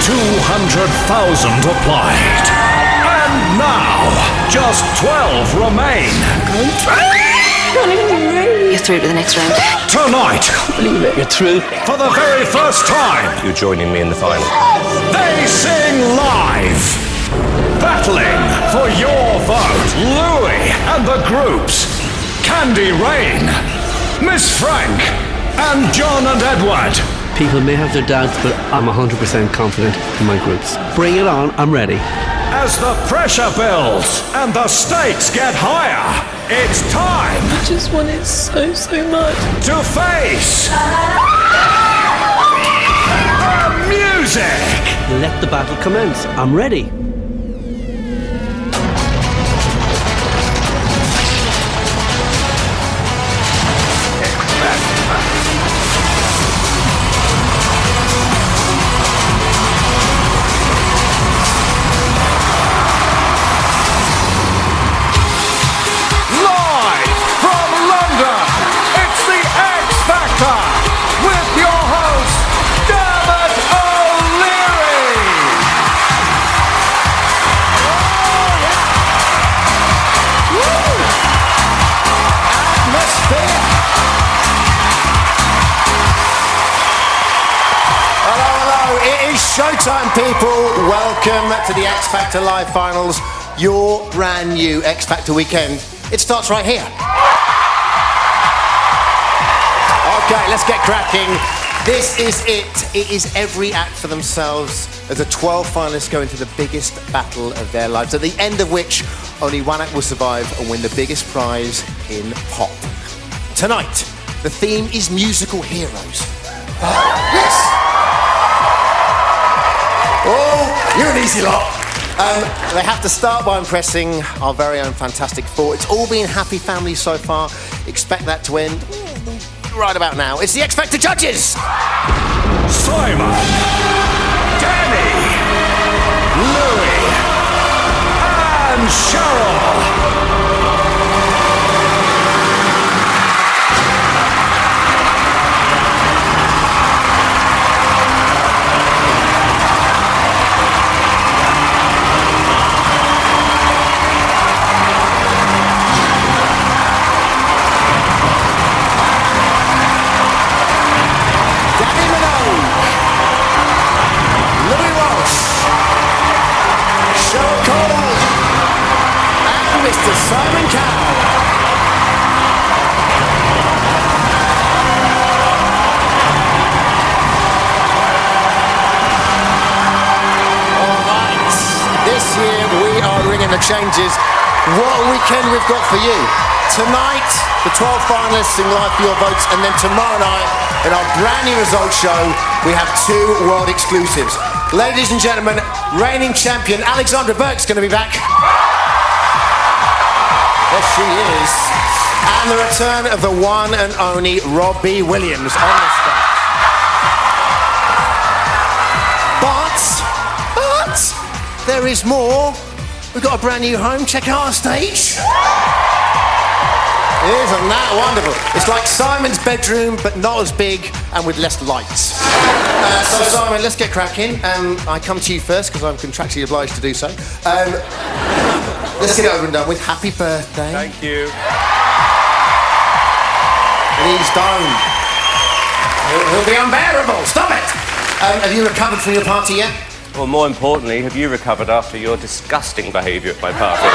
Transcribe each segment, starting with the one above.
200,000 applied. And now, just 12 remain. You're through to the next round. Tonight, Believe it, you're through. for the very first time, You're joining me in the final. they sing live. Battling for your vote, Louis and the groups, Candy Rain, Miss Frank, and John and Edward. People may have their doubts, but I'm 100% confident in my groups. Bring it on, I'm ready. As the pressure builds and the stakes get higher, it's time I just want it so much. to face the music. Let the battle commence. I'm ready. Live from London, it's the X Factor with your host, Dermot O'Leary. Atmosphere. Hello, it is showtime, people. Welcome to the X Factor Live Finals, your brand new X Factor weekend. It starts right here. Okay, let's get cracking. This is it. It is every act for themselves as the 12 finalists go into the biggest battle of their lives, at the end of which only one act will survive and win the biggest prize in pop. Tonight, the theme is musical heroes. Yes! Oh, you're an easy lot. They have to start by impressing our very own Fantastic Four. It's all been happy families so far. Expect that to end right about now. It's the X Factor judges. Simon, Danny, Louis, and Cheryl. Danny Minogue, Louis Ross, Cheryl Cole, and Mr. Simon Cowell. All right, this year we are ringing the changes. What a weekend we've got for you. Tonight, the 12 finalists sing live for your votes, and then tomorrow night, in our brand new results show, we have 2 world exclusives. Ladies and gentlemen, reigning champion Alexandra Burke's going to be back. Yes, she is. And the return of the one and only Robbie Williams on the stage. But, there is more. We've got a brand new home. Check out our stage. Isn't that wonderful? It's like Simon's bedroom, but not as big and with less lights. So Simon, let's get cracking. I come to you first because I'm contractually obliged to do so. Let's get it over and done with. Happy birthday. Thank you. Please don't. It'll be unbearable. Stop it. Have you recovered from your party yet? Well, more importantly, have you recovered after your disgusting behaviour at my party?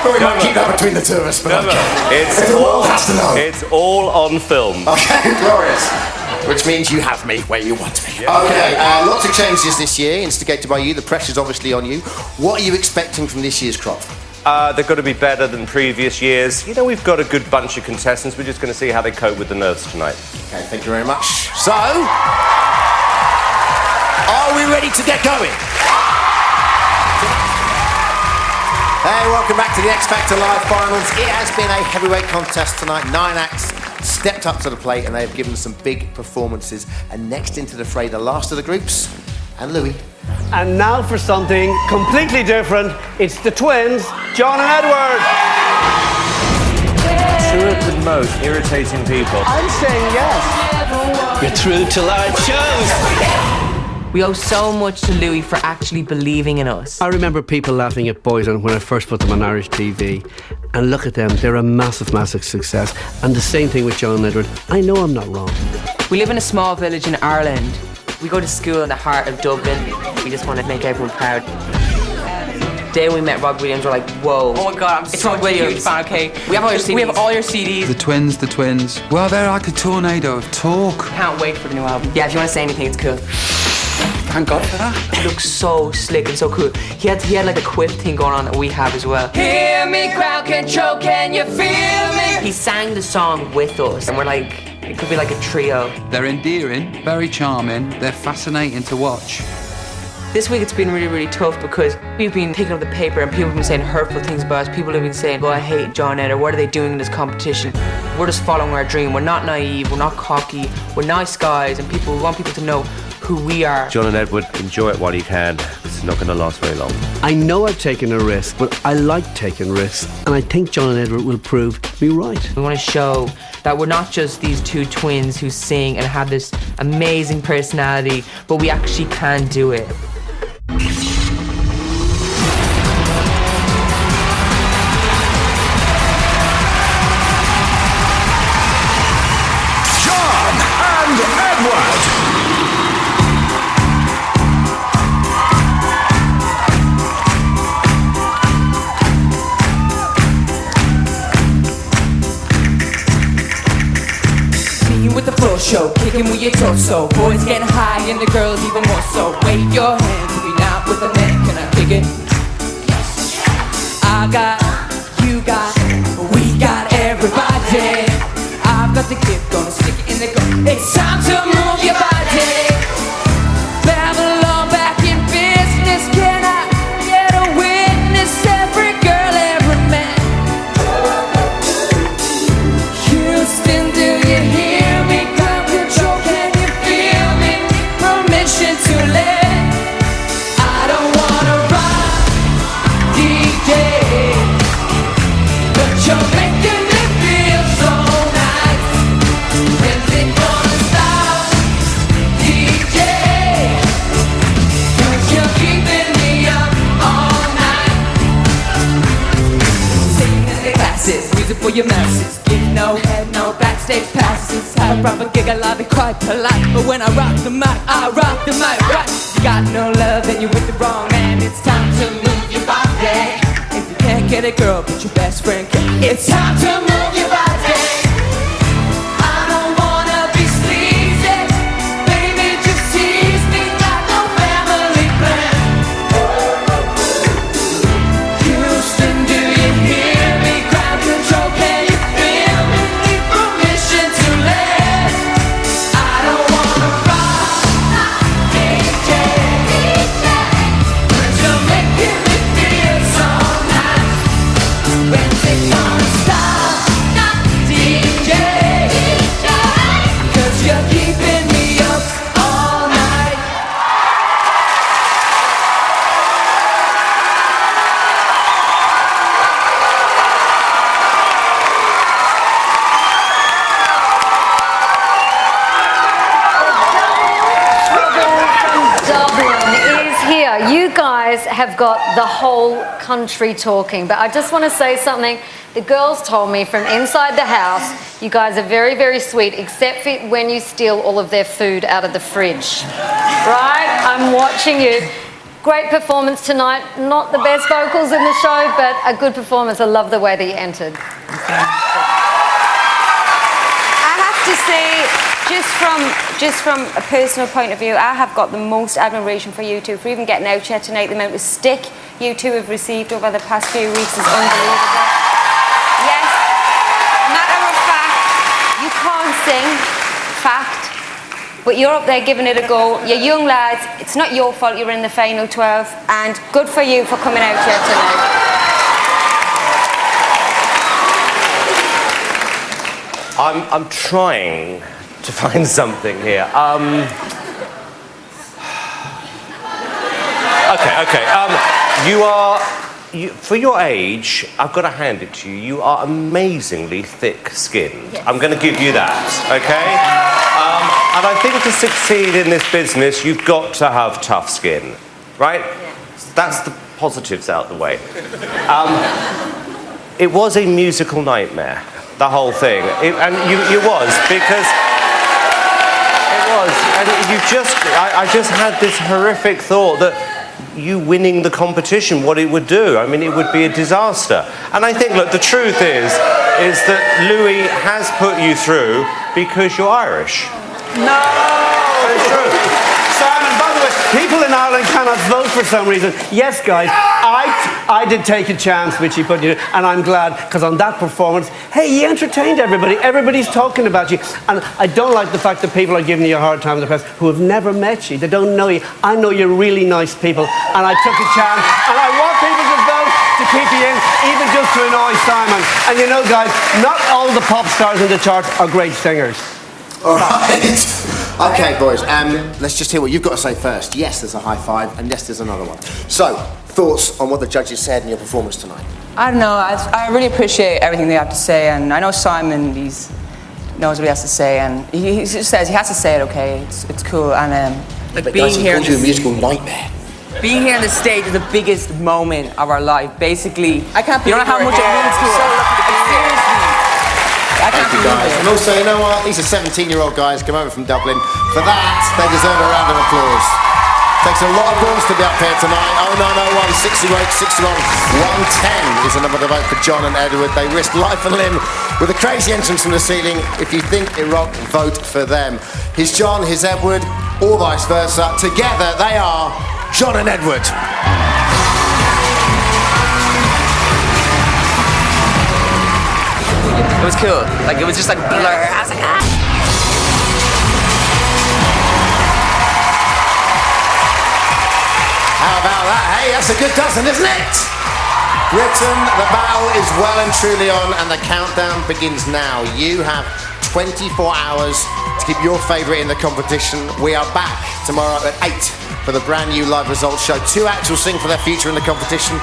We might keep that between the two of us, but No, If the world has to know. It's all on film. Okay, glorious. Which means you have me where you want me. Yeah. Okay, lots of changes this year, instigated by you. The pressure's obviously on you. What are you expecting from this year's crop? They've got to be better than previous years. You know, we've got a good bunch of contestants. We're just going to see how they cope with the nerves tonight. Okay, thank you very much. So, are we ready to get going? Hey, welcome back to the X Factor Live Finals. It has been a heavyweight contest tonight. 9 acts stepped up to the plate and they've given some big performances. And next into the fray, the last of the groups, and Louis. And now for something completely different. It's the twins, John and Edward. Sure, most irritating people. I'm saying yes. You're through to live shows. We owe so much to Louis for actually believing in us. I remember people laughing at Boyzone when I first put them on Irish TV. And look at them, they're a massive, massive success. And the same thing with John and Edward. I know I'm not wrong. We live in a small village in Ireland. We go to school in the heart of Dublin. We just want to make everyone proud. The day we met Rob Williams, we're like, whoa. Oh my God, I'm it's such Rob a Williams. huge fan, okay? We have all your CDs. We have all your CDs. The twins. Well, they're like a tornado of talk. Can't wait for the new album. Yeah, if you want to say anything, it's cool. Thank God for that. He looks so slick and so cool. He had like a quiff thing going on that we have as well. Hear me, ground control, can you feel me? He sang the song with us, and we're like, it could be like a trio. They're endearing, very charming, they're fascinating to watch. This week it's been really, really tough because we've been picking up the paper and people have been saying hurtful things about us. People have been saying, well, I hate John Ed, or what are they doing in this competition? We're just following our dream. We're not naive, we're not cocky, we're nice guys, and we want people to know who we are. John and Edward, enjoy it while you can. It's not going to last very long. I know I've taken a risk, but I like taking risks. And I think John and Edward will prove me right. We want to show that we're not just these two twins who sing and have this amazing personality, but we actually can do it. John and Edward. With the floor show, kicking with your torso. Boys getting high and the girls even more so. Wave your hands, we not with the man, can I kick it? I got, you got, we got everybody. I've got the gift, gonna stick it in the ground. It's time to move your body. Babylon back in business, can I get a witness? Every girl, every man. Houston, do you hear? To let, I don't wanna rock DJ, but you're making me feel so nice. When's it gonna stop, DJ? 'Cause you're keeping me up all night. Singing in the classes, music for your masses. Give no head, no backstage passes. Have a proper gig, I'll be quite polite. But when I rock the mic, I rock the mic right. You got no love, then you're with the wrong man. It's time to move your body. If you can't get a girl, but your best friend can. It's time to move your body. I don't wanna be sleazy. Baby, just tease me. Got no family plan. Houston, do you hear me? Ground control, can you feel me? Need permission to let. I don't wanna rock DJ, but you're making me feel so nice. When's it gonna stop, DJ? 'Cause you're keeping me up all night. Dublin is here. You guys have got the whole country talking, but I just want to say something. The girls told me from inside the house, you guys are very, very sweet, except for when you steal all of their food out of the fridge. Right? I'm watching you. Great performance tonight. Not the best vocals in the show, but a good performance. I love the way that you entered. I have to say, just from a personal point of view, I have got the most admiration for you two for even getting out here tonight. The amount of stick you two have received over the past few weeks is unbelievable. Yes, matter of fact, you can't sing, fact, but you're up there giving it a go. You're young lads, it's not your fault you're in the final 12, and good for you for coming out here tonight. I'm trying to find something here. Okay. for your age, I've got to hand it to you. You are amazingly thick-skinned. Yes. I'm going to give you that, okay? And I think to succeed in this business, you've got to have tough skin, right? Yes. That's the positives out the way. It was a musical nightmare, the whole thing. And you was, because it was. And I just had this horrific thought that you winning the competition, what it would do. I mean, it would be a disaster. And I think, look, the truth is that Louis has put you through because you're Irish. No! It's true. Simon, by the way, people in Ireland cannot vote for some reason. Yes, guys, I did take a chance, which he put you, and I'm glad, because on that performance, hey, you entertained everybody. Everybody's talking about you. And I don't like the fact that people are giving you a hard time in the press who have never met you. They don't know you. I know you're really nice people, and I took a chance, and I want people to vote to keep you in, even just to annoy Simon. And you know, guys, not all the pop stars in the charts are great singers. All right. Okay, boys, let's just hear what you've got to say first. Yes, there's a high five, and yes, there's another one. So, thoughts on what the judges said in your performance tonight? I don't know. I really appreciate everything they have to say, and I know Simon, knows what he has to say, and he just says he has to say it. Okay, it's cool, and but being guys, here. He called you a musical nightmare. Being here on the stage is the biggest moment of our life. Basically, I can't. You don't know how much it means to us. Seriously. I can't Thank you, guys. And also, you know what? These are 17-year-old guys come over from Dublin. For that, they deserve a round of applause. Takes a lot of balls to be up here tonight. 0901 608 661 110 is the number to vote for John and Edward. They risked life and limb with a crazy entrance from the ceiling. If you think it rocked, vote for them. Here's John, here's Edward, or vice versa. Together, they are John and Edward. It was cool. Like, it was just like blur. I was like, ah. How about that? Hey, that's a good dozen, isn't it? Britain, the battle is well and truly on, and the countdown begins now. You have 24 hours to keep your favourite in the competition. We are back tomorrow at 8 for the brand new live results show. 2 acts will sing for their future in the competition.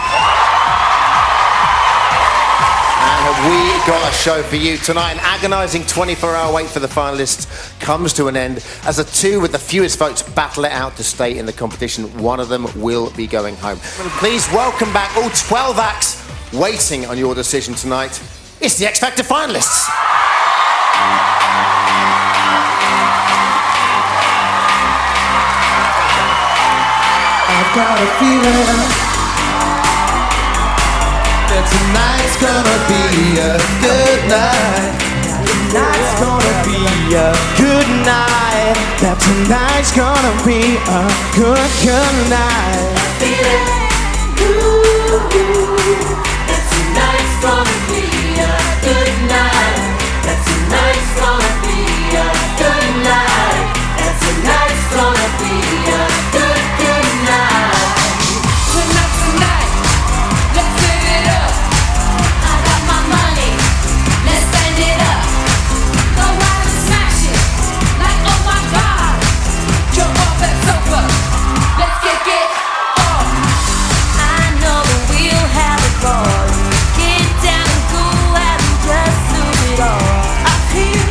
We got a show for you tonight. An agonising 24-hour wait for the finalists comes to an end as the 2 with the fewest votes battle it out to stay in the competition. One of them will be going home. Please welcome back all 12 acts waiting on your decision tonight. It's the X Factor finalists. I've got a feeling that tonight's gonna be a good night. Tonight's gonna be a good night. That tonight's gonna be a good night. Feeling good. That tonight's gonna be a good night. That tonight's gonna be a good night. That tonight's gonna be a good night. Tonight, let's live it up. I got my money, let's spend it up. Go out and smash it, like oh my God. Jump off that sofa, let's kick it off. I know that we'll have a ball. Get down and go out and just lose it all. I feel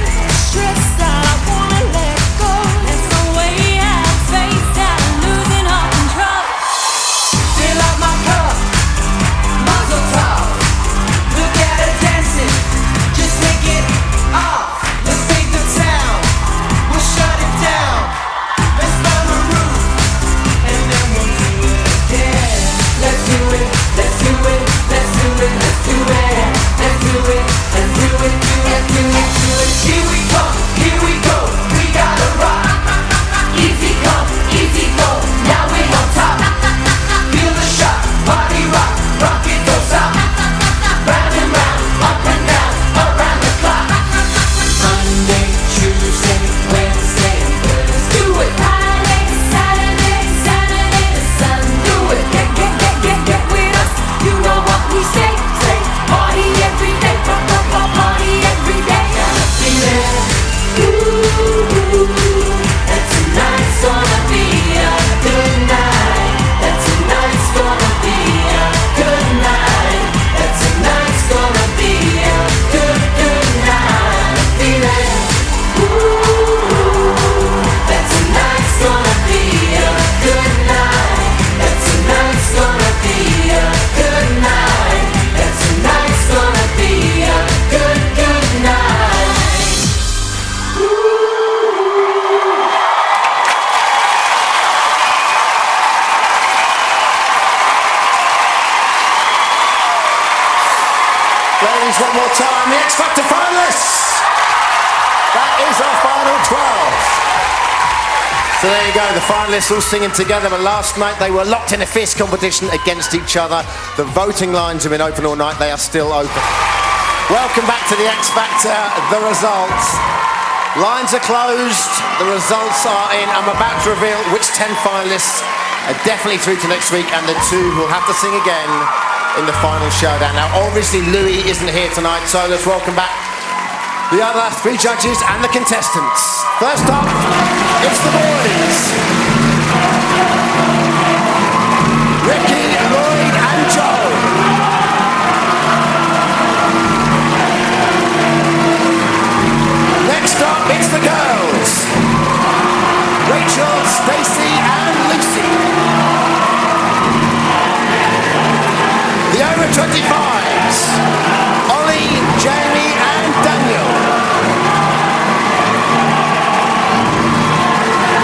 one more time. The X Factor finalists. That is our final 12. So there you go, the finalists all singing together, but last night they were locked in a fierce competition against each other. The voting lines have been open all night, they are still open. Welcome back to the X Factor, the results. Lines are closed, the results are in. I'm about to reveal which 10 finalists are definitely through to next week, and the 2 who will have to sing again in the final showdown. Now obviously Louis isn't here tonight, so let's welcome back the other 3 judges and the contestants. First up, it's the boys. Ricky, Lloyd and Joe. Next up, it's the girls. Rachel, Stacey and Lucy. The over 25s. Ollie, Jamie and Daniel.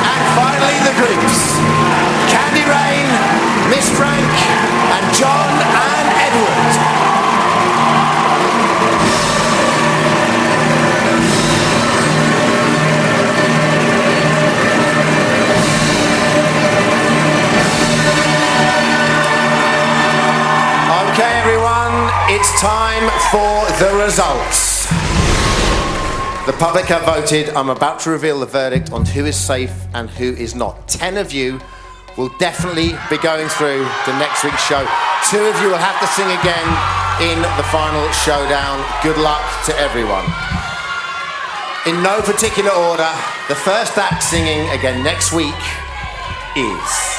And finally the groups. Candy Rain, Miss Frank and John and Edward. Okay, everyone, it's time for the results. The public have voted. I'm about to reveal the verdict on who is safe and who is not. 10 of you will definitely be going through to next week's show. 2 of you will have to sing again in the final showdown. Good luck to everyone. In no particular order, the first act singing again next week is...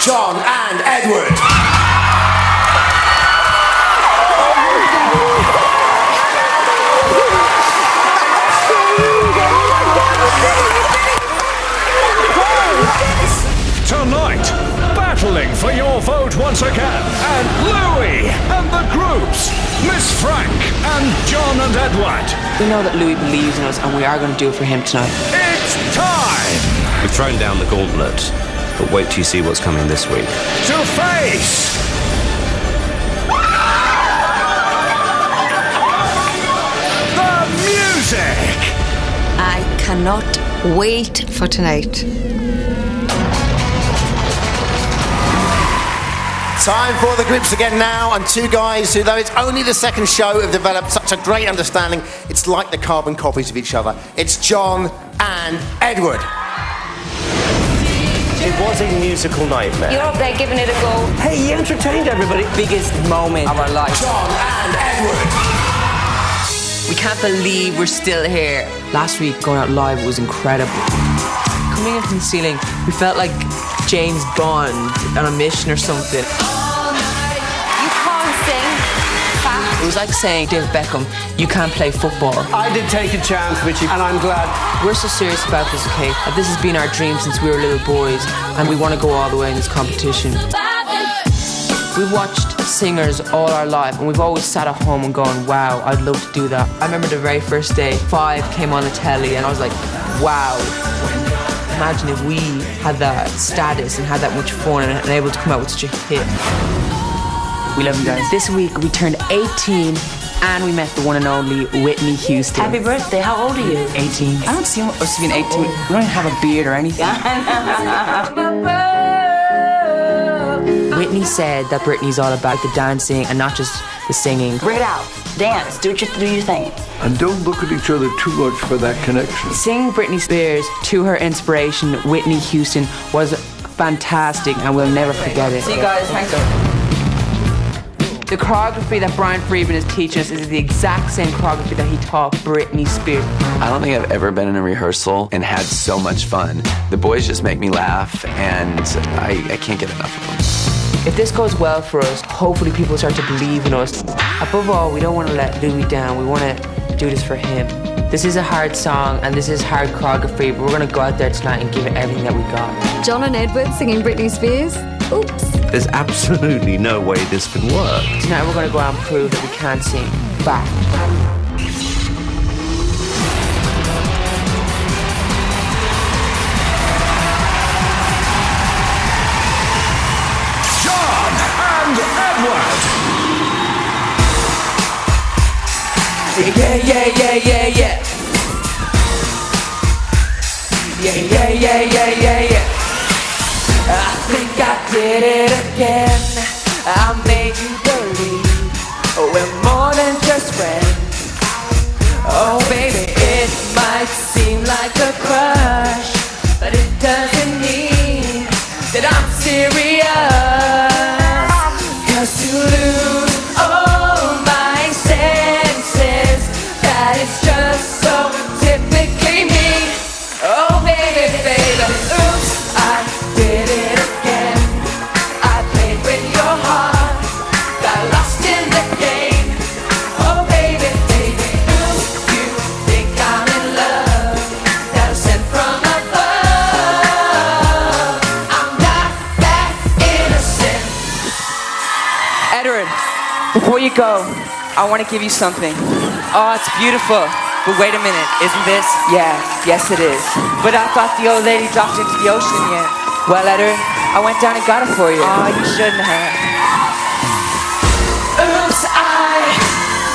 John and Edward. Tonight, battling for your vote once again, and Louis and the groups, Miss Frank and John and Edward. We know that Louis believes in us, and we are going to do it for him tonight. It's time We've thrown down the gauntlet, but wait till you see what's coming this week. to face the music. I cannot wait for tonight. Time for the groups again now, and 2 guys who, though it's only the second show, have developed such a great understanding. It's like the carbon copies of each other. It's John and Edward. It was a musical nightmare. You're up there giving it a go. Hey, you entertained everybody. Biggest moment of our life. John and Edward. We can't believe we're still here. Last week, going out live was incredible. Coming in from the ceiling, we felt like James Bond on a mission or something. You can't sing. Fact. It was like saying, David Beckham, you can't play football. I did take a chance, Richie, and I'm glad. We're so serious about this, okay? This has been our dream since we were little boys, and we want to go all the way in this competition. We've watched singers all our life, and we've always sat at home and gone, wow, I'd love to do that. I remember the very first day, 5 came on the telly, and I was like, wow. Imagine if we had that status and had that much fun and able to come out with such a hit. We love you guys. This week we turned 18 and we met the one and only Whitney Houston. Happy birthday. How old are you? 18. I don't see us being 18. We don't even have a beard or anything. Whitney said that Britney's all about the dancing and not just the singing. Bring it out. Dance. Do your thing. And don't look at each other too much for that connection. Singing Britney Spears to her inspiration, Whitney Houston, was fantastic and we'll never forget it. See you guys. Thanks. The choreography that Brian Friedman is teaching us is the exact same choreography that he taught Britney Spears. I don't think I've ever been in a rehearsal and had so much fun. The boys just make me laugh, and I can't get enough of them. If this goes well for us, hopefully people start to believe in us. Above all, we don't want to let Louis down. We want to do this for him. This is a hard song and this is hard choreography, but we're going to go out there tonight and give it everything that we got. John and Edward singing Britney Spears? Oops. There's absolutely no way this can work. Tonight we're going to go out and prove that we can sing back. think I did it again. I made you believe we're more than just friends. Oh baby, it might seem like a crush, but it doesn't mean that I'm serious. 'Cause you lose all my senses, that is just so typically me. Oh baby, baby, oops, I did it again. I played with your heart, got lost in the game. Oh baby, baby, oops, you think I'm in love, that was sent from above. I'm not that innocent. Edward, before you go, I want to give you something. Oh, it's beautiful. But wait a minute, isn't this? Yeah, yes it is. But I thought the old lady dropped into the ocean yet. Well, Edward, I went down and got it for you. Oh, you shouldn't have. Oops, I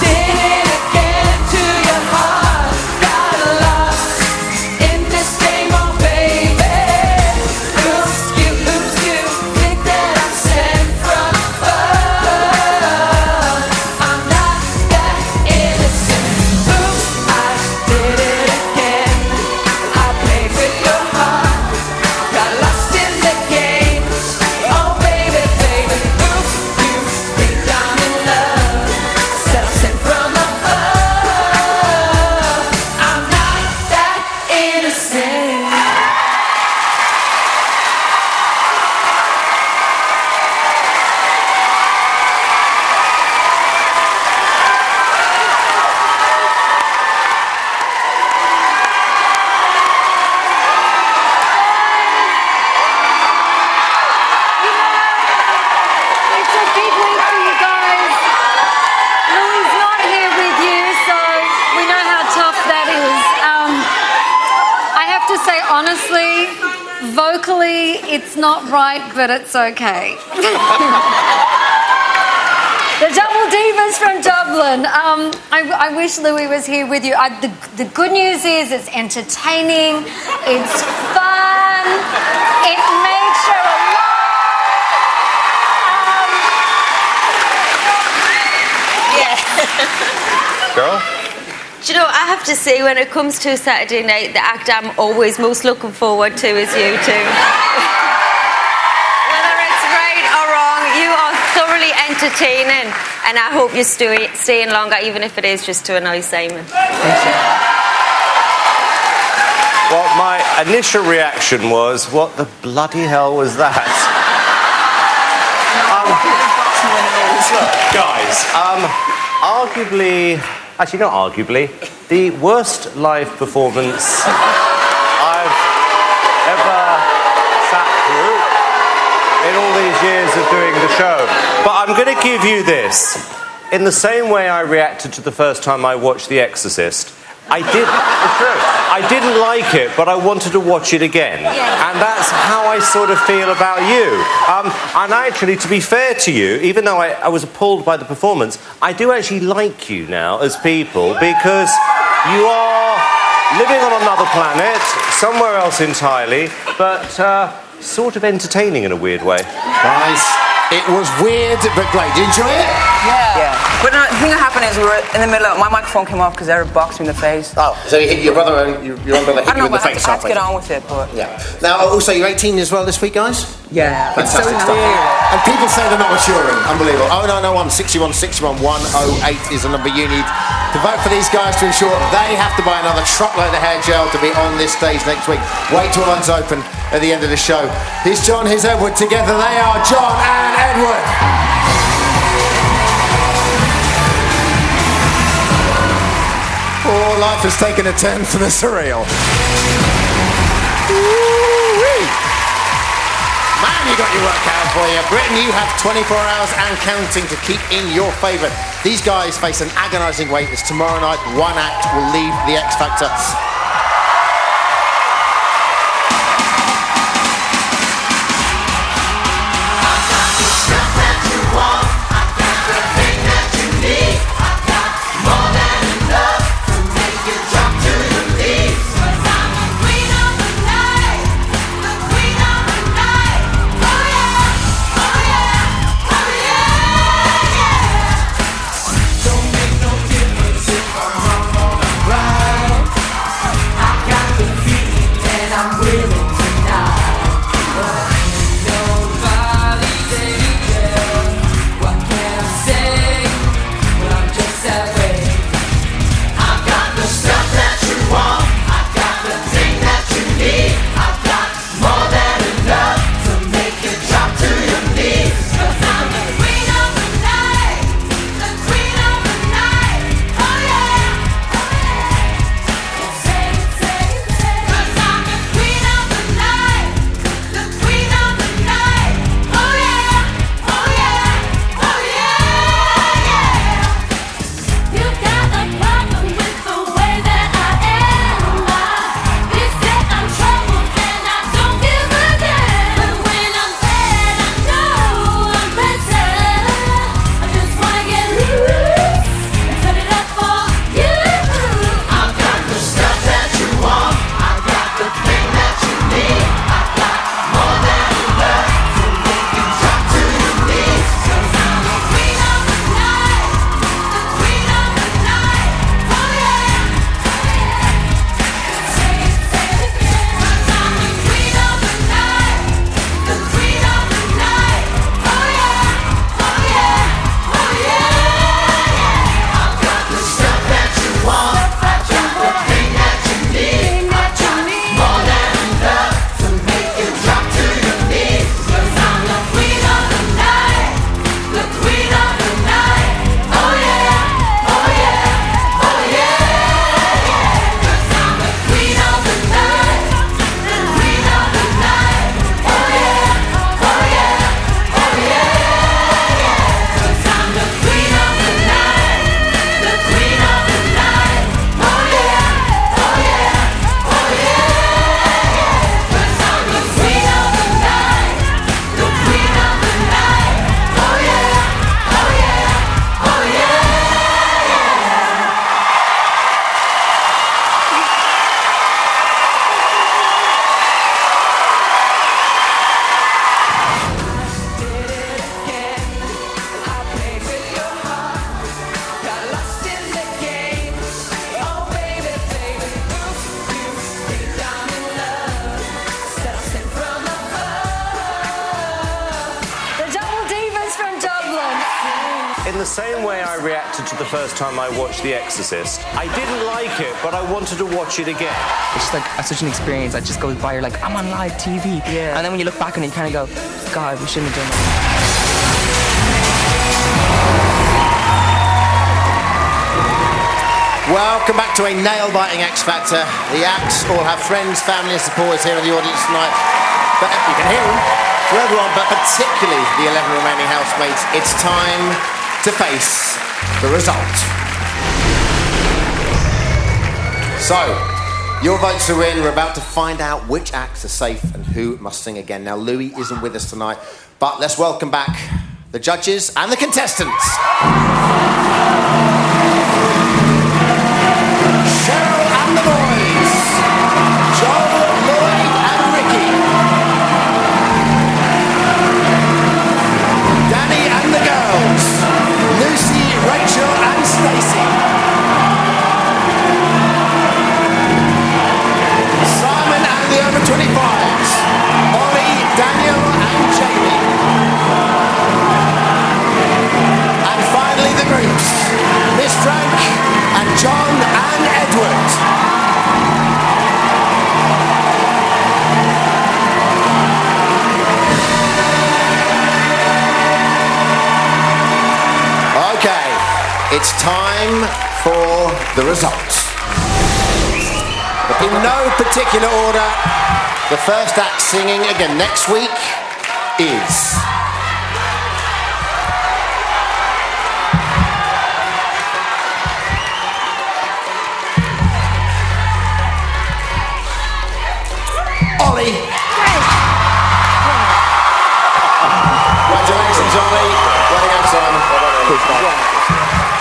did it again to your heart. Got lost in this game, oh baby. Oops, you think that I'm sent from above. I'm not that innocent. Oops, I did it again. I played with your heart, got lost in the game. Oh baby, baby, oops, you think I'm in love, said I'm sent from above. I'm not that innocent. It's a big week for you guys. Louis not here with you, so we know how tough that is. I have to say, honestly, vocally, it's not right, but it's okay. The Double Divas from Dublin. I wish Louis was here with you. The good news is it's entertaining, it's fun, it makes you alive. Girl? Do you know, I have to say, when it comes to Saturday night, the act I'm always most looking forward to is you two. Whether it's right or wrong, you are thoroughly entertaining, and I hope you're staying longer, even if it is just to annoy Simon. Well, my initial reaction was, what the bloody hell was that? Guys, arguably, actually not arguably, the worst live performance I've ever sat through in all these years of doing the show. But I'm going to give you this. In the same way I reacted to the first time I watched The Exorcist, it's true. I didn't like it, but I wanted to watch it again. Yeah. And that's how I sort of feel about you. And actually, to be fair to you, even though I was appalled by the performance, I do actually like you now as people, because you are living on another planet, somewhere else entirely, but sort of entertaining in a weird way. Guys, it was weird but great. Did you enjoy it? Yeah. But the thing that happened is we were in the middle of... My microphone came off because Eric boxed me in the face. Oh, so you hit your brother and your own brother hit you in the face. I had to get on with it, but... Yeah. Now, also, you're 18 as well this week, guys? Yeah. Fantastic stuff. And people say they're not maturing. Unbelievable. 0901 61 61 108 is the number you need to vote for these guys to ensure they have to buy another truckload of hair gel to be on this stage next week. Wait till one's open at the end of the show. Here's John, here's Edward. Together they are John and Edward. Oh, life has taken a turn for the surreal. Ooh-wee. Man, you got your work out for you. Britain, you have 24 hours and counting to keep in your favourite. These guys face an agonising wait as tomorrow night one act will leave the X Factor. In the same way I reacted to the first time I watched The Exorcist, I didn't like it, but I wanted to watch it again. It's just like such an experience that just goes by. You're like, I'm on live TV. Yeah. And then when you look back on it, you kind of go, God, we shouldn't have done that. Welcome back to a nail-biting X Factor. The acts all have friends, family and supporters here in the audience tonight. But you can hear them to everyone, but particularly the 11 remaining housemates. It's time to face the result. So, your votes are in. We're about to find out which acts are safe and who must sing again. Now, Louis isn't with us tonight, but let's welcome back the judges and the contestants. Cheryl and the boys. Joel, Lloyd and Ricky. Danny and the girls. Lucy, Rachel and Stacey. Simon and the over 25s. Ollie, Daniel and Jamie. And finally the groups. Miss Frank and John and Edward. Okay, it's time for the results. In no particular order, the first act singing again next week is... Ollie. Congratulations, Ollie. Well done, Simon.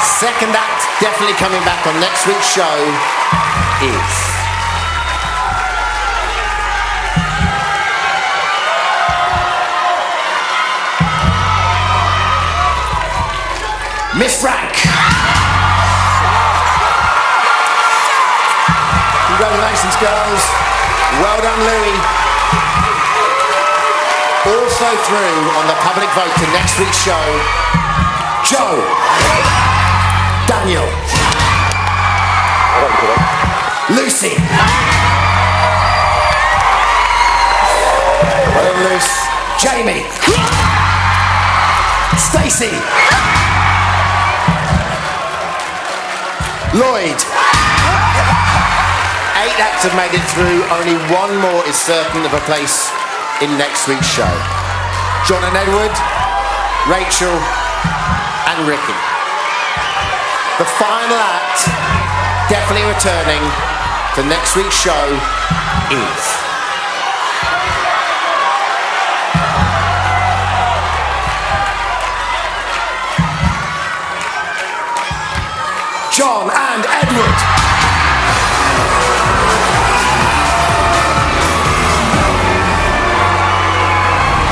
Second act, definitely coming back on next week's show, is... Miss Frank. Congratulations, girls. Well done, Louis. Also through on the public vote to next week's show, Joe, Daniel, Lucy, well done, Luce, Jamie, Stacey, Lloyd. 8 acts have made it through. Only one more is certain of a place in next week's show. John and Edward, Rachel and Ricky. The final act, definitely returning to next week's show, is... John and Edward.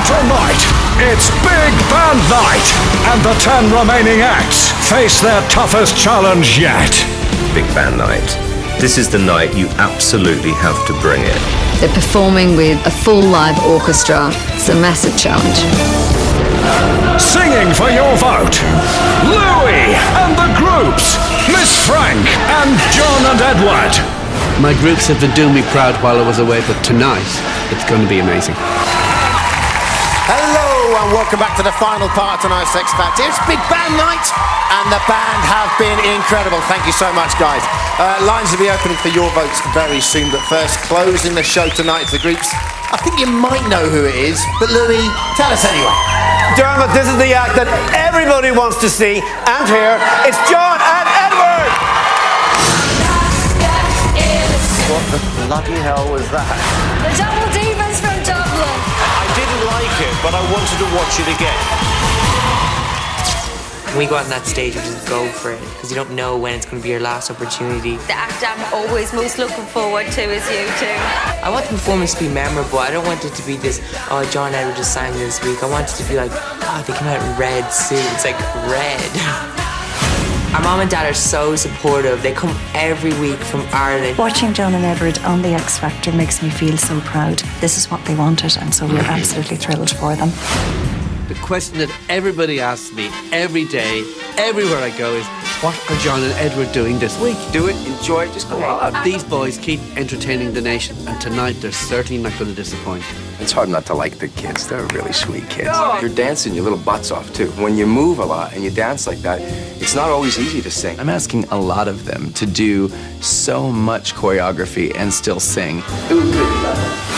Tonight, it's Big Band Night, and the 10 remaining acts face their toughest challenge yet. Big Band Night. This is the night you absolutely have to bring it. They're performing with a full live orchestra. It's a massive challenge. Singing for your vote, Louis and the groups, Miss Frank and John and Edward. My groups have been doing me proud while I was away, but tonight, it's going to be amazing. Hello and welcome back to the final part of tonight's X Factor. It's Big Band Night and the band have been incredible. Thank you so much, guys. Lines will be opening for your votes very soon, but first, closing the show tonight to the groups. I think you might know who it is, but Louis, tell us anyway. Dermot, this is the act that everybody wants to see and hear. It's John and Edward! What the bloody hell was that? The Double Divas from Dublin. I didn't like it, but I wanted to watch it again. When we go out on that stage, we just go for it, because you don't know when it's going to be your last opportunity. The act I'm always most looking forward to is you two. I want the performance to be memorable. I don't want it to be this, oh, John Edward just sang this week. I want it to be like, God, they came out in red suits, like red. Our mom and dad are so supportive. They come every week from Ireland. Watching John and Edward on the X Factor makes me feel so proud. This is what they wanted, and so we're absolutely thrilled for them. The question that everybody asks me every day, everywhere I go is, what are John and Edward doing this week? Do it, enjoy it, just go on. These boys keep entertaining the nation, and tonight they're certainly not going to disappoint. It's hard not to like the kids. They're really sweet kids. You're dancing your little butts off, too. When you move a lot and you dance like that, it's not always easy to sing. I'm asking a lot of them to do so much choreography and still sing. It was really fun.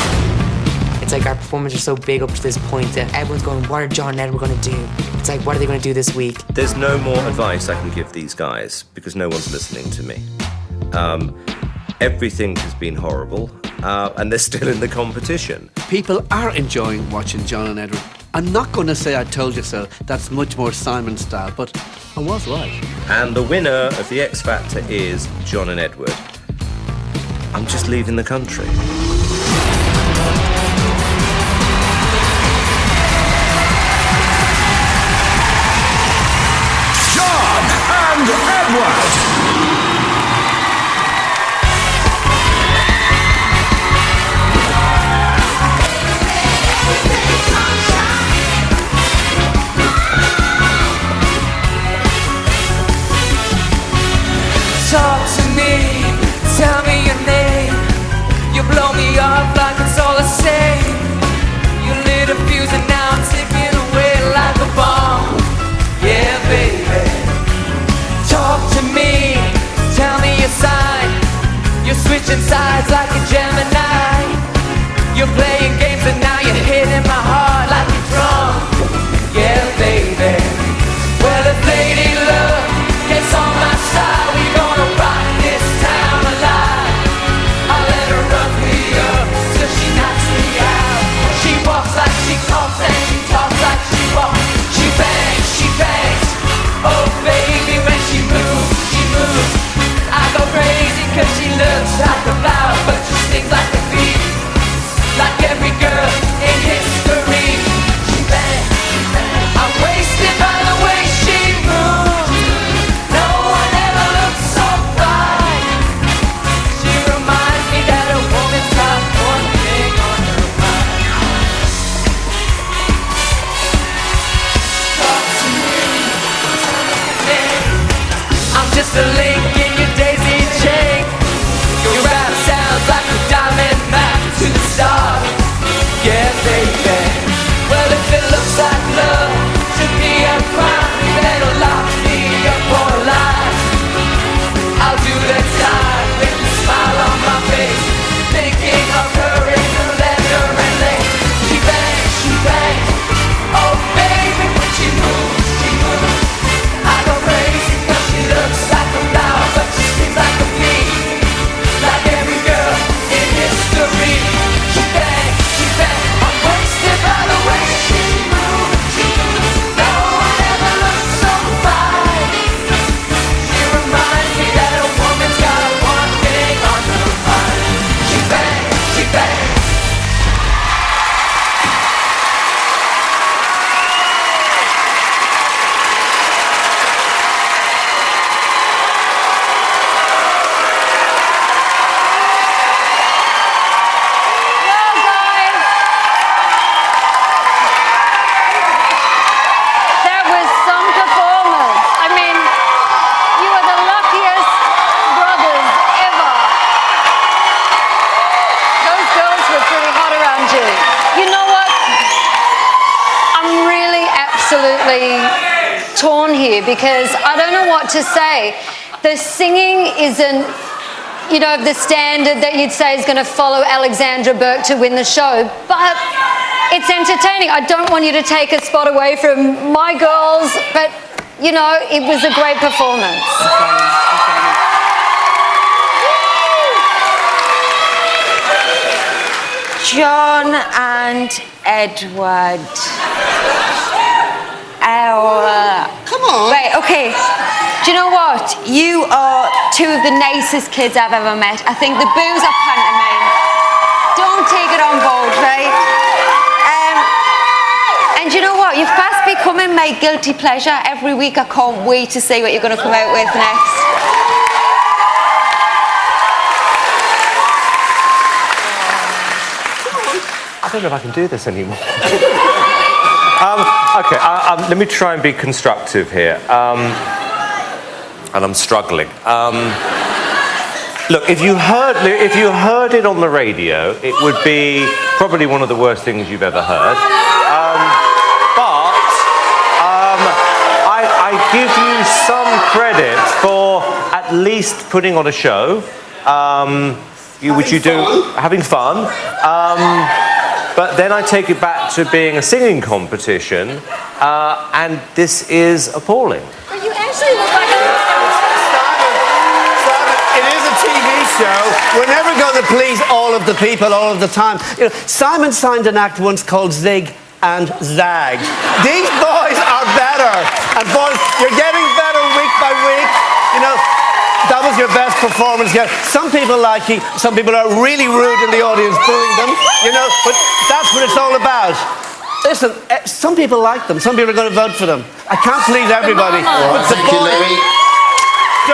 It's like our performances are so big up to this point that everyone's going, what are John and Edward going to do? It's like, what are they going to do this week? There's no more advice I can give these guys because no one's listening to me. Everything has been horrible, and they're still in the competition. People are enjoying watching John and Edward. I'm not going to say I told you so. That's much more Simon style, but I was right. And the winner of the X Factor is John and Edward. I'm just leaving the country. John and Edward. Talk to me, tell me your name. You blow me off like it's all the same. You lit a fuse and now I'm ticking away like a bomb. Yeah, baby. Talk to me, tell me your sign. You're switching sides like a Gemini. You're playing games and now you're hitting my heart like a drum. Yeah, baby. Well, if Lady Love gets on my side, we gonna rock this town alive. I'll let her rough me up till she knocks me out. She walks like she talks and she talks like she walks. She bangs, she bangs. Oh baby, when she moves, she moves. I go crazy cause she looks like a flower, but she stings like a bee. Like every girl in history. She bangs, she bangs. I'm wasted by the way she moves. No one ever looks so fine. She reminds me that a woman's got one thing on her mind. Talk to me. I'm just a link in your daisy chain. Your rap sounds like a diamond map to the stars. Yeah, baby. Well, if it looks like love should be a crime, then it'll lock me up for life. I'll do the time with a smile on my face, thinking of her in her leather and lace. She bangs, she bangs. Oh, baby, when she moves, she moves. I go crazy 'cause she looks like a flower, but she seems like a bee. Like every girl in history. She bangs, she bangs. I'm wasted by the way she moves, she moves. No one ever looks so fine. She reminds me that a woman's got one thing on her mind. She bangs, she bangs. That was some performance. I mean, you are the luckiest brothers ever. Those girls were pretty hot around you. You know what? I'm really absolutely torn here because I don't know what to say. The singing isn't, you know, the standard that you'd say is going to follow Alexandra Burke to win the show, but it's entertaining. I don't want you to take a spot away from my girls, but, you know, it was a great performance. John and Edward. Come on. Right, okay. Do you know what? You are two of the nicest kids I've ever met. I think the boos are pantomime. Don't take it on board, right? And you know what? You're fast becoming my guilty pleasure. Every week I can't wait to see what you're going to come out with next. I don't know if I can do this anymore. Okay, let me try and be constructive here. And I'm struggling. Look, if you heard it on the radio, it would be probably one of the worst things you've ever heard. But I give you some credit for at least putting on a show, which you do, having fun. But then I take it back to being a singing competition, and this is appalling. But you actually look like It is a TV show. We're never going to please all of the people all of the time. You know, Simon signed an act once called Zig and Zag. These boys are better. And boys, you're getting better week by week. You know, that was your best performance yet. Some people like you, some people are really rude in the audience, booing them, you know, but that's what it's all about. Listen, some people like them, some people are going to vote for them. I can't please everybody. All right, thank you, Louis.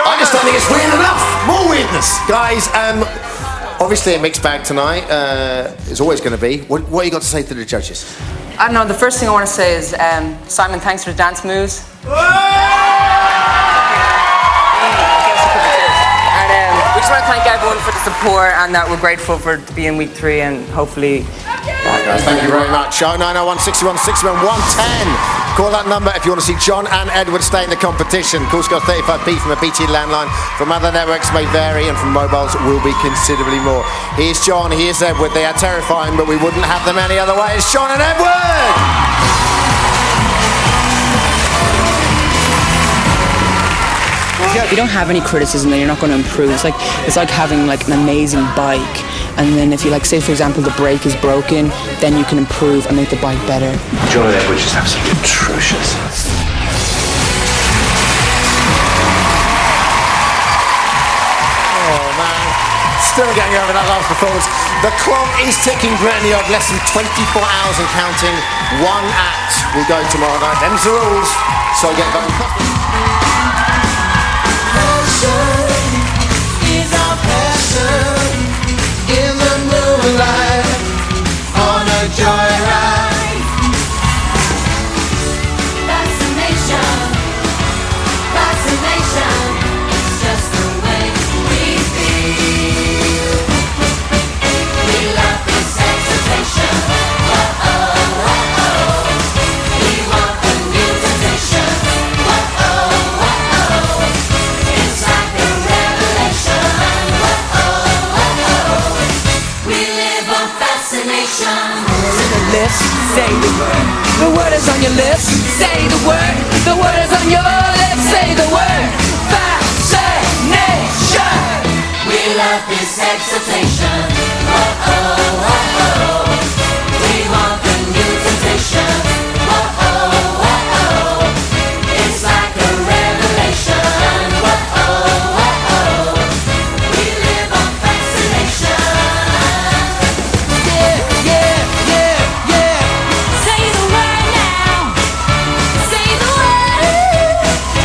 I just don't think it's weird enough. More weirdness. Guys, obviously a mixed bag tonight. It's always going to be. What you got to say to the judges? I don't know, the first thing I want to say is, Simon, thanks for the dance moves. We just want to thank everyone for the support and that we're grateful for being week 3 and hopefully... Guys, thank you very much. 0901 61 61 110. Call that number if you want to see John and Edward stay in the competition. Calls got 35p from a BT landline. From other networks may vary and from mobiles will be considerably more. Here's John, here's Edward. They are terrifying, but we wouldn't have them any other way. It's John and Edward! If you don't have any criticism, then you're not going to improve. It's like having like an amazing bike, and then if you say for example the brake is broken, then you can improve and make the bike better. John and Edward is absolutely atrocious. Oh man, still getting over that last performance. The clock is ticking, Brittany. Of less than 24 hours and counting. One act will go tomorrow night. Them's the rules. So get back. Is our passion in the moonlight on a joyride. Fascination, fascination, it's just the way we feel. We love this excitation. Oh, oh, oh, oh. We want the new sensation. Oh, oh, oh, oh. It's like a revelation. Oh, oh, oh, oh. We live on fascination. Lips, say the word. The word is on your lips. Say the word. The word is on your lips. Say the word. Fascination. We love this excitation. Oh, oh, oh, oh. We want the new sensation. Oh, oh, oh, oh. It's like a revelation. Oh, oh, oh, oh. We live on fascination. Yeah, yeah, yeah, yeah. Say the word now. Say the word.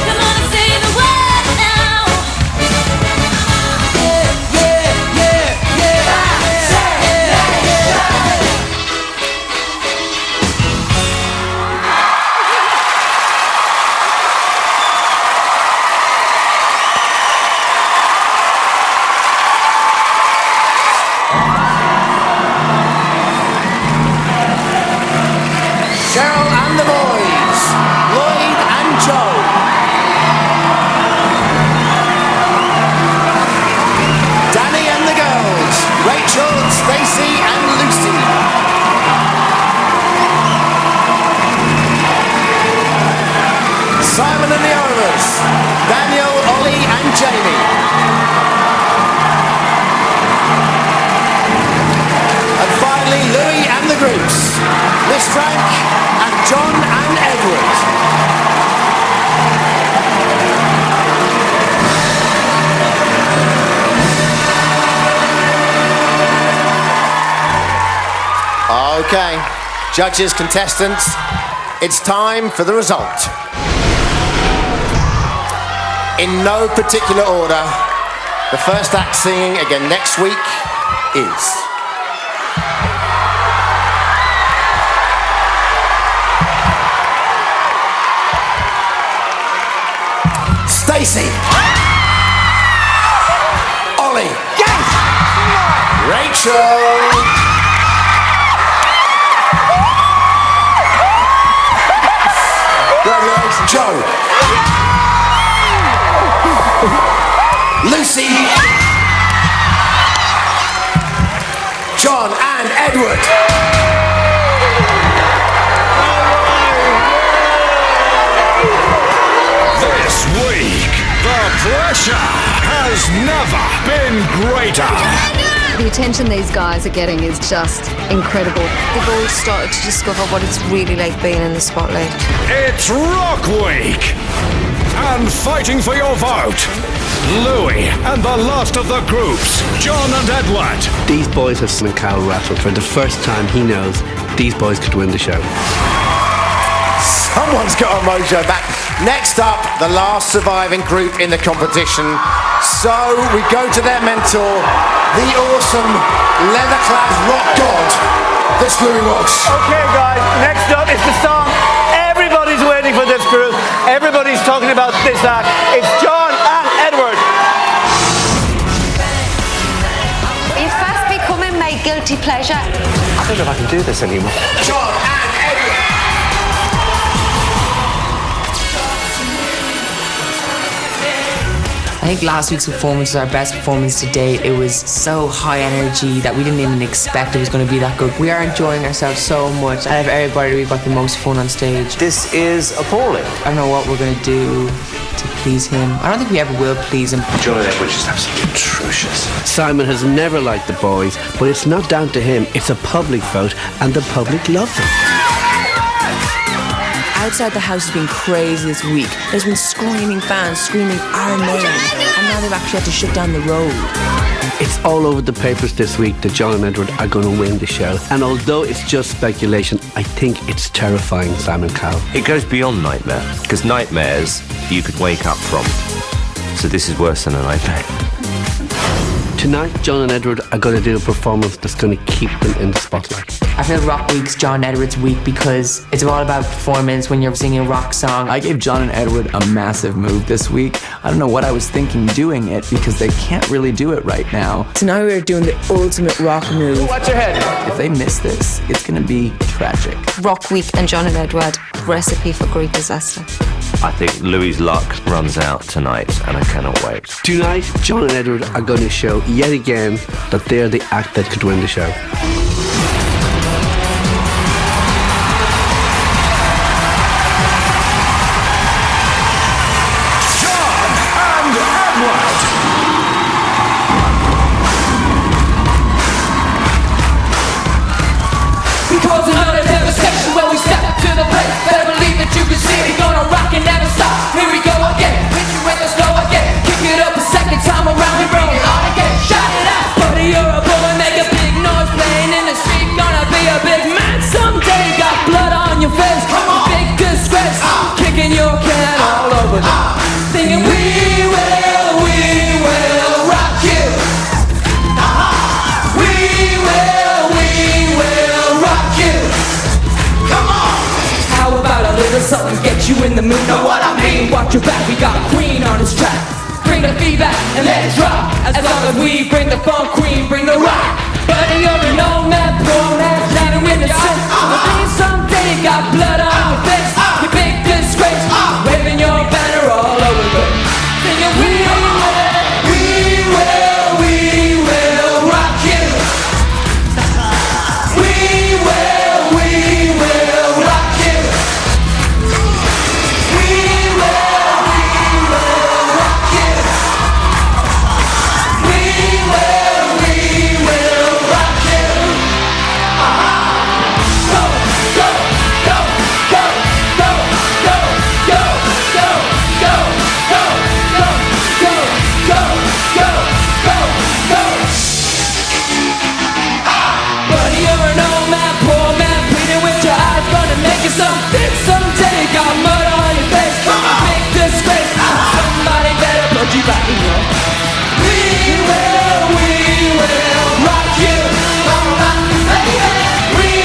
Come on and say the word now. Yeah, yeah, yeah, yeah. Cheryl and the boys. Lloyd and Joe. Danny and the girls. Rachel, Stacey and Lucy. Simon and the Owners. Daniel, Ollie and Jamie. And finally, Louis and the groups. Miss Frank and John and Edward. Okay, judges, contestants, it's time for the result. In no particular order, the first act singing again next week is... Stacey. Ollie. Yes! Rachel. Congratulations, Joe. Lucy. John and Edward. This week, the pressure has never been greater. The attention these guys are getting is just incredible. They've all started to discover what it's really like being in the spotlight. It's Rock Week! And fighting for your vote, Louis and the last of the groups, John and Edward. These boys have Simon Cowell rattled. For the first time, he knows these boys could win the show. Someone's got a mojo back. Next up, the last surviving group in the competition. So we go to their mentor, the awesome leather-clad rock god, that's Louis Rocks. Okay, guys, next up is the song everybody's waiting for this group. Everybody's talking about this act. It's John and Edward. You're fast becoming my guilty pleasure. I don't know if I can do this anymore. John and Edward. I think last week's performance was our best performance to date. It was so high energy that we didn't even expect it was going to be that good. We are enjoying ourselves so much. Out of everybody, we've got the most fun on stage. This is appalling. I don't know what we're going to do to please him. I don't think we ever will please him. John and Edward just absolutely atrocious. Simon has never liked the boys, but it's not down to him. It's a public vote, and the public love them. Outside the house has been crazy this week. There's been screaming fans screaming our name, and now they've actually had to shut down the road. It's all over the papers this week that John and Edward are going to win the show. And although it's just speculation, I think it's terrifying Simon Cowell. It goes beyond nightmare, because nightmares you could wake up from. So this is worse than a nightmare. Tonight, John and Edward are going to do a performance that's going to keep them in the spotlight. I feel Rock Week's John Edward's week because it's all about performance when you're singing a rock song. I gave John and Edward a massive move this week. I don't know what I was thinking doing it because they can't really do it right now. So now we're doing the ultimate rock move. Watch your head. If they miss this, it's going to be tragic. Rock Week and John and Edward, recipe for great disaster. I think Louis' luck runs out tonight, and I cannot wait. Tonight, John and Edward are going to show yet again that they're the act that could win the show. John and Edward. Because another devastation when we step to the place. Better believe that you can see it. Gonna rock and never stop. Here we go again. Hit you with the slow again. Kick it up a second time around and bring it on again. Shout it out. Buddy, you're a boy. Make a big noise playing in the street. Gonna be a big man someday. Got blood on your face. Come on. Big disgrace. Kicking your can all over the. Thinking we will rock you. We will rock you. Come on. How about a little something get you in the mood? Know what I mean? Watch your back, we got Queen on this track. Bring the feedback and let it drop. As long as we bring the funk, Queen, bring the rock. But you're an old man, poor man, standing with the sin. Maybe someday you got blood on your face. You big disgrace, waving your banner all over the. Singing we will rock you. We will rock you. We will rock you. We will rock you. Go, go, go, go, go, go, go, go, go, go, go, go, go, go, go, go. Buddy, you're an old man, poor man, pleading with your eyes, gonna make you something someday. Got mud on your face, big disgrace. Somebody better put you back in your. We will rock you. We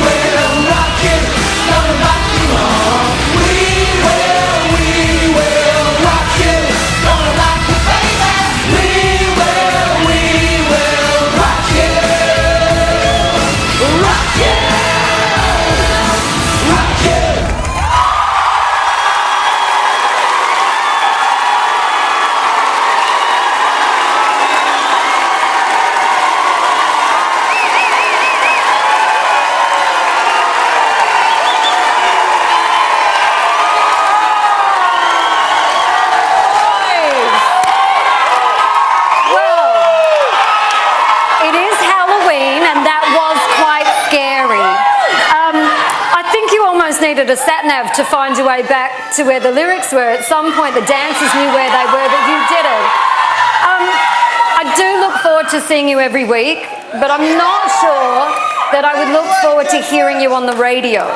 will rock you. We will almost needed a sat-nav to find your way back to where the lyrics were. At some point, the dancers knew where they were, but you didn't. I do look forward to seeing you every week, but I'm not sure that I would look forward to hearing you on the radio. Know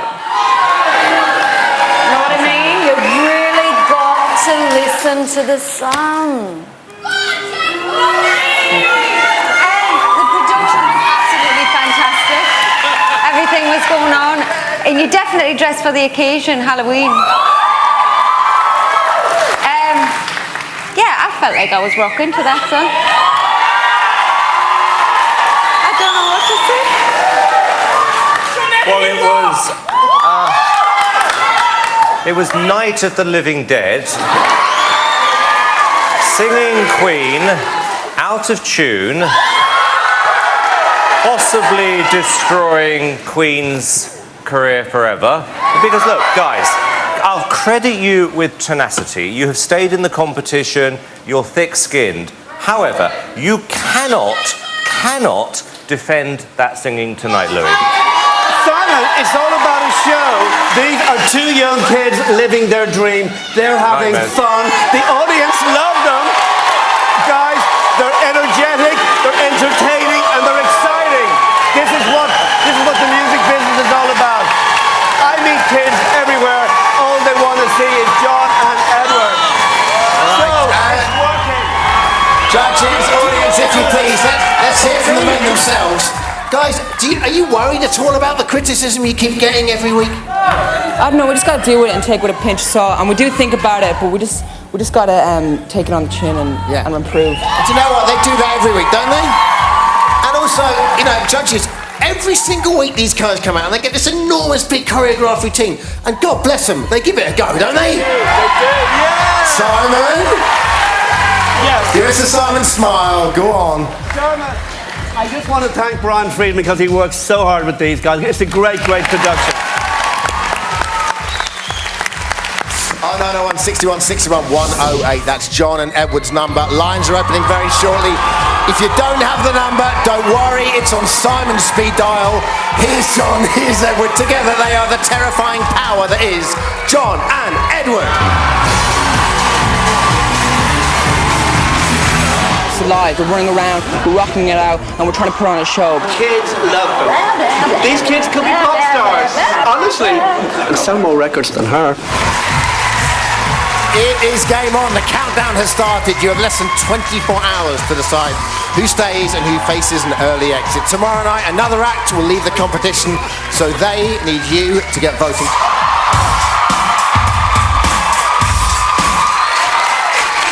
what I mean? You've really got to listen to the song. Everything was going on, and you definitely dressed for the occasion, Halloween. Yeah, I felt like I was rocking to that song. I don't know what to say. Well, it was Night of the Living Dead, singing Queen, out of tune, possibly destroying Queen's career forever. Because look, guys, I'll credit you with tenacity. You have stayed in the competition, you're thick-skinned. However, you cannot defend that singing tonight, Louis. Simon, it's all about a show. These are two young kids living their dream. They're having fun. The audience love them. Guys, they're energetic, they're entertaining, and they're exciting. This is what the music business is all about. I meet kids everywhere. All they want to see is John and Edward. So, it's working. Judges, audience, if you please, let's hear from the men themselves. Guys, are you worried at all about the criticism you keep getting every week? I don't know, we just got to deal with it and take it with a pinch of salt. And we do think about it, but we just got to take it on the chin and improve. And do you know what? They do that every week, don't they? And also, judges, every single week these guys come out and they get this enormous big choreographed routine. And God bless them, they give it a go, don't they? They do, yeah! Simon? Yes. Give us a Simon smile, go on. Simon, I just want to thank Brian Friedman because he works so hard with these guys. It's a great production. Oh, 901 61 61 108. That's John and Edward's number. Lines are opening very shortly. If you don't have the number, don't worry. It's on Simon's speed dial. Here's John, here's Edward. Together they are the terrifying power that is John and Edward. Live, we're running around, we're rocking it out, and we're trying to put on a show. Kids love them. These kids could be pop stars, honestly. And sell more records than her. It is game on. The countdown has started. You have less than 24 hours to decide who stays and who faces an early exit. Tomorrow night, another act will leave the competition, so they need you to get voting.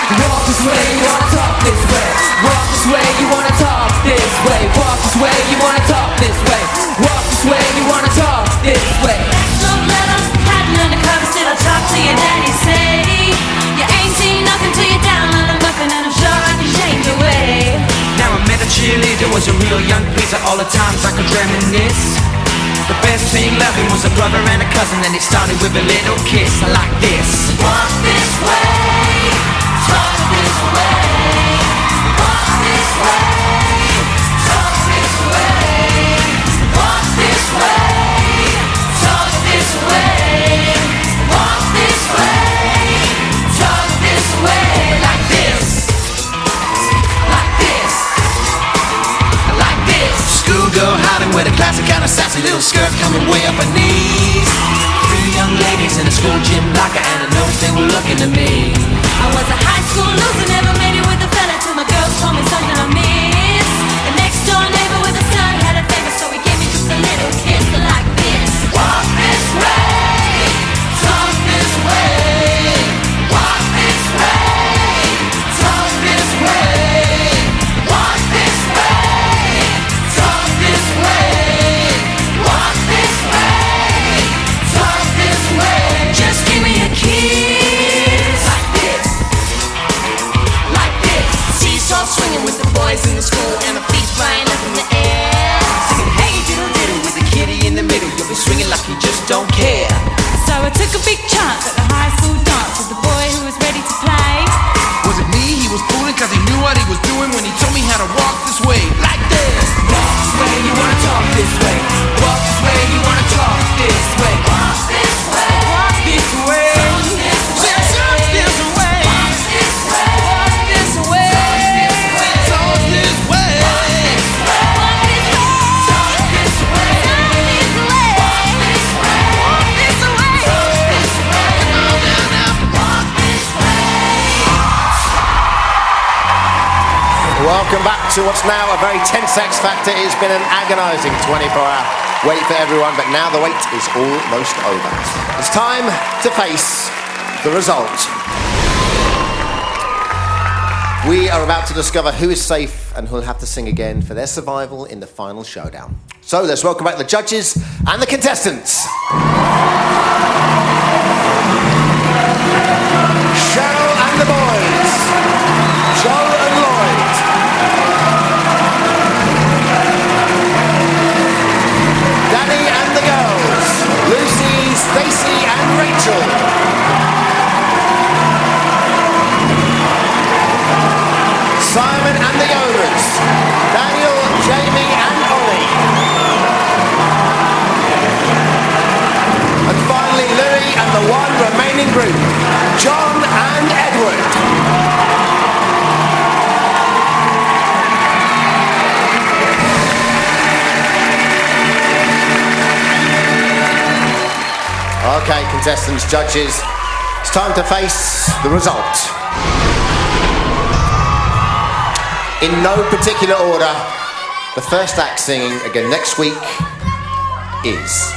Walk this way, you wanna talk this way. Walk this way, you wanna talk this way. Walk this way, you wanna talk this way. Walk this way, you wanna talk this way. Some letter, hiding under cover, still I talk to your daddy, say you ain't seen nothing till you're down on the muffin, and I'm sure I can change your way. Now I met a cheerleader, was a real young pleaser. All the times I could reminisce. The best thing loving was a brother and a cousin, and it started with a little kiss like this. Walk this way, talk this way. Walk this way, talk this way. Walk this way, talk this way. Walk this way, talk this way. Like this, like this, like this. Schoolgirl hiding with a classic kind of sassy little skirt coming way up her knees. Three young ladies in a school gym locker, and I noticed they were looking at me. I was a high school loser, never made it with a fella till my girls told me something I missed. The next door neighbor with a son had a favor, so he gave me just a little kiss like this. Walk this way, talk this way. Walk this way, talk this way. Walk this way, talk this way. Walk this way, talk this way. Just give me a kiss like this, like this. Seesaw swinging with the boys in the school, and the feet flying up in the air. Singing hey diddle diddle with the kitty in the middle. You'll be swinging like you just don't care. So I took a big chance at the high school dance with the boy who was ready to play. Was it me he was fooling cause he knew what he was doing when he told me how to walk this way? Like this! Walk this way, you wanna talk this way. Walk this way, you wanna talk this way. Walk this Welcome back to what's now a very tense X Factor. It's been an agonising 24-hour wait for everyone, but now the wait is almost over. It's time to face the result. We are about to discover who is safe and who'll have to sing again for their survival in the final showdown. So let's welcome back the judges and the contestants. Cheryl and the boys. Joe and Lloyd. Danny and the girls. Lucy, Stacey and Rachel. Simon and the Ogres. Daniel, Jamie and Ollie. And finally Louis and the one remaining group, John and Edward. Okay, contestants, judges, it's time to face the result. In no particular order, the first act singing again next week is...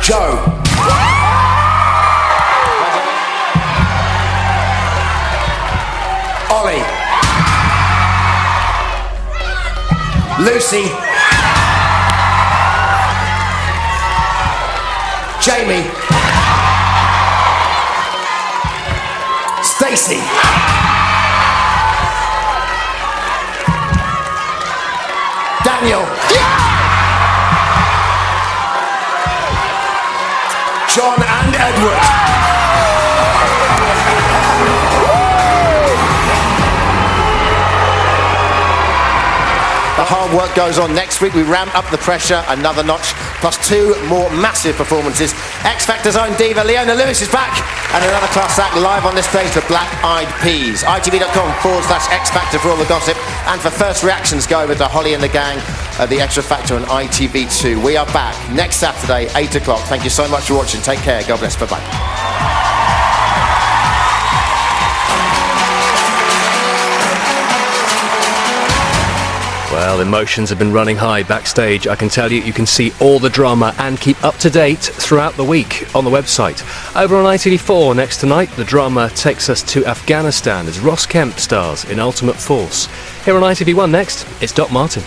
Joe. Ollie. Lucy. Jamie. Stacey. Daniel. John and Edward. The hard work goes on next week. We ramp up the pressure another notch, plus 2 more massive performances. X Factor's own diva Leona Lewis is back, and another class act live on this stage, the Black Eyed Peas. ITV.com/X Factor for all the gossip, and for first reactions, go over to Holly and the gang at the Extra Factor on ITV2. We are back next Saturday, 8 o'clock. Thank you so much for watching. Take care. God bless. Bye-bye. Well, emotions have been running high backstage. I can tell you, you can see all the drama and keep up to date throughout the week on the website. Over on ITV4 next tonight, the drama takes us to Afghanistan as Ross Kemp stars in Ultimate Force. Here on ITV1 next, it's Doc Martin.